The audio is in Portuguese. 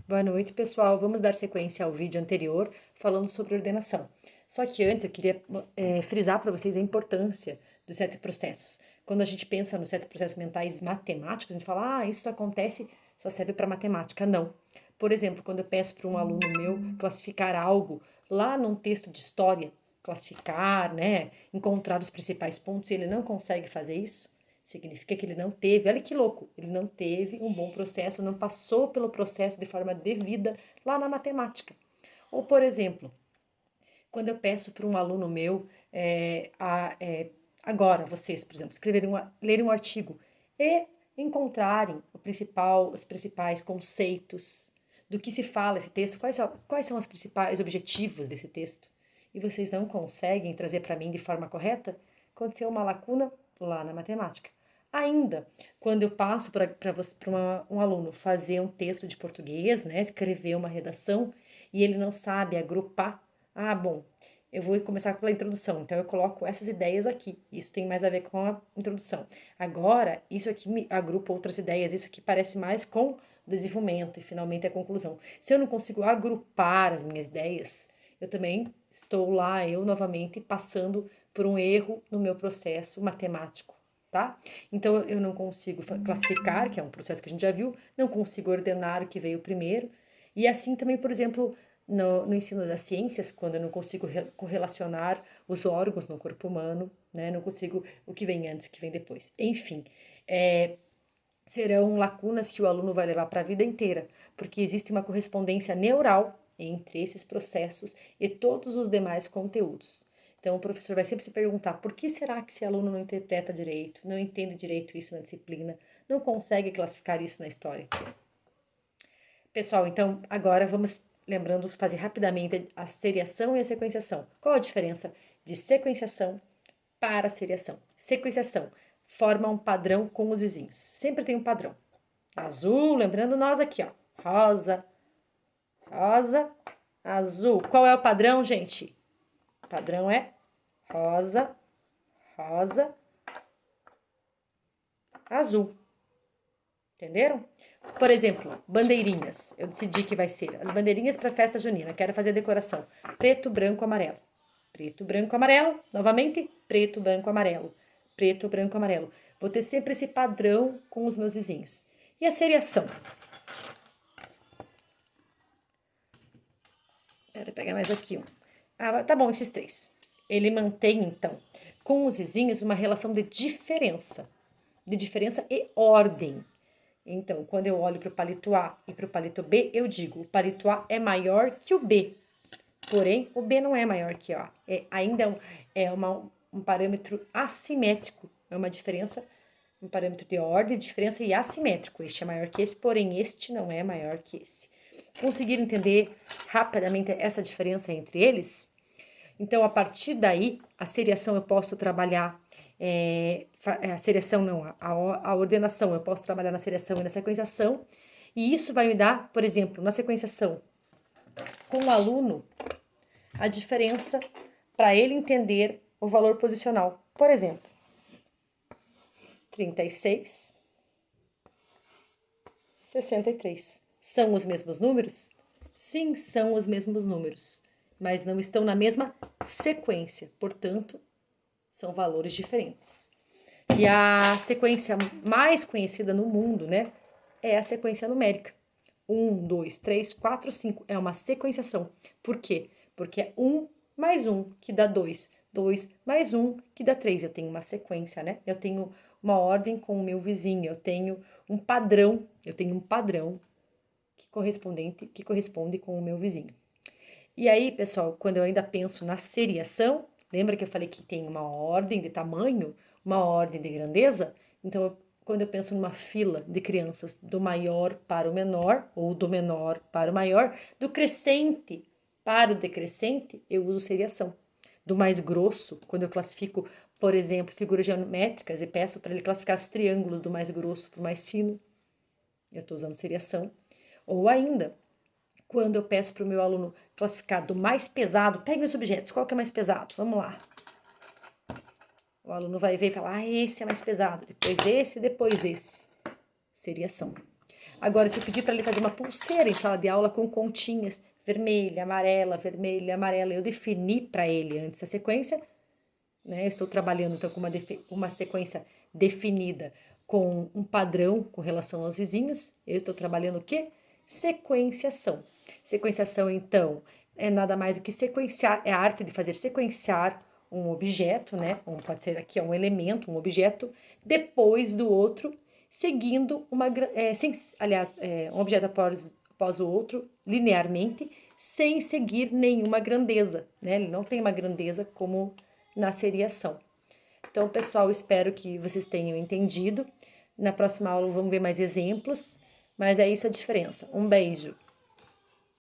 Boa noite, pessoal. Vamos dar sequência ao vídeo anterior falando sobre ordenação. Só que antes eu queria frisar para vocês a importância dos 7 processos. Quando a gente pensa nos 7 processos mentais matemáticos, a gente fala, isso acontece, só serve para matemática. Não. Por exemplo, quando eu peço para um aluno meu classificar algo lá num texto de história, classificar, né, encontrar os principais pontos, e ele não consegue fazer isso, significa que ele não teve, olha que louco, ele não teve um bom processo, não passou pelo processo de forma devida lá na matemática. Ou, por exemplo, quando eu peço para um aluno meu, agora, vocês, por exemplo, lerem um artigo e encontrarem os principais conceitos do que se fala esse texto, quais são os principais objetivos desse texto, e vocês não conseguem trazer para mim de forma correta, aconteceu uma lacuna lá na matemática. Ainda, quando eu passo para um aluno fazer um texto de português, né, escrever uma redação, e ele não sabe agrupar, bom, eu vou começar pela introdução, então eu coloco essas ideias aqui. Isso tem mais a ver com a introdução. Agora, isso aqui me agrupa outras ideias, isso aqui parece mais com desenvolvimento e finalmente a conclusão. Se eu não consigo agrupar as minhas ideias, eu também estou lá, eu novamente, passando por um erro no meu processo matemático, tá? Então eu não consigo classificar, que é um processo que a gente já viu, não consigo ordenar o que veio primeiro, e assim também, por exemplo, no ensino das ciências, quando eu não consigo correlacionar os órgãos no corpo humano, né? Não consigo o que vem antes, o que vem depois. Enfim, serão lacunas que o aluno vai levar para a vida inteira, porque existe uma correspondência neural entre esses processos e todos os demais conteúdos. Então, o professor vai sempre se perguntar por que será que esse aluno não interpreta direito, não entende direito isso na disciplina, não consegue classificar isso na história. Pessoal, então agora vamos lembrando, fazer rapidamente a seriação e a sequenciação. Qual a diferença de sequenciação para seriação? Sequenciação forma um padrão com os vizinhos. Sempre tem um padrão. Azul, lembrando nós aqui, ó. Rosa, rosa, azul. Qual é o padrão, gente? O padrão é rosa, rosa, azul. Entenderam? Por exemplo, bandeirinhas. Eu decidi que vai ser as bandeirinhas para festa junina. Quero fazer a decoração preto, branco, amarelo. Preto, branco, amarelo. Novamente, preto, branco, amarelo. Preto, branco, amarelo. Vou ter sempre esse padrão com os meus vizinhos. E a seriação? Quero pegar mais aqui um. Tá bom, esses três. Ele mantém, então, com os vizinhos uma relação de diferença e ordem. Então, quando eu olho para o palito A e para o palito B, eu digo, o palito A é maior que o B. Porém, o B não é maior que o A. Ainda um parâmetro assimétrico. É uma diferença, um parâmetro de ordem, diferença e assimétrico. Este é maior que esse, porém este não é maior que esse. Conseguir entender rapidamente essa diferença entre eles? Então, a partir daí, a seriação eu posso trabalhar, a seriação não, a ordenação eu posso trabalhar na seriação e na sequenciação, e isso vai me dar, por exemplo, na sequenciação, com o aluno, a diferença para ele entender o valor posicional. Por exemplo, 36, 63. São os mesmos números? Sim, são os mesmos números, mas não estão na mesma sequência, portanto, são valores diferentes. E a sequência mais conhecida no mundo, né, é a sequência numérica. 1, 2, 3, 4, 5 é uma sequenciação. Por quê? Porque é 1 mais 1 que dá 2. 2 mais 1 que dá 3. Eu tenho uma sequência, né? Eu tenho uma ordem com o meu vizinho, eu tenho um padrão que corresponde com o meu vizinho. E aí, pessoal, quando eu ainda penso na seriação, lembra que eu falei que tem uma ordem de tamanho, uma ordem de grandeza? Então, quando eu penso numa fila de crianças do maior para o menor, ou do menor para o maior, do crescente para o decrescente, eu uso seriação. Do mais grosso, quando eu classifico, por exemplo, figuras geométricas e peço para ele classificar os triângulos do mais grosso para o mais fino, eu estou usando seriação. Ou ainda, quando eu peço para o meu aluno classificar do mais pesado, pegue os objetos, qual que é mais pesado? Vamos lá. O aluno vai ver e falar, esse é mais pesado, depois esse, depois esse. Seriação. Agora, se eu pedir para ele fazer uma pulseira em sala de aula com continhas, vermelha, amarela, eu defini para ele antes a sequência, né? Eu estou trabalhando então com uma sequência definida com um padrão com relação aos vizinhos. Eu estou trabalhando o quê? Sequenciação. Sequenciação, então, é nada mais do que sequenciar, é a arte de fazer sequenciar um objeto, né? Pode ser aqui um elemento, um objeto, depois do outro, seguindo um objeto após o outro, linearmente, sem seguir nenhuma grandeza, né? Ele não tem uma grandeza como na seriação. Então, pessoal, espero que vocês tenham entendido. Na próxima aula vamos ver mais exemplos, mas é isso a diferença. Um beijo!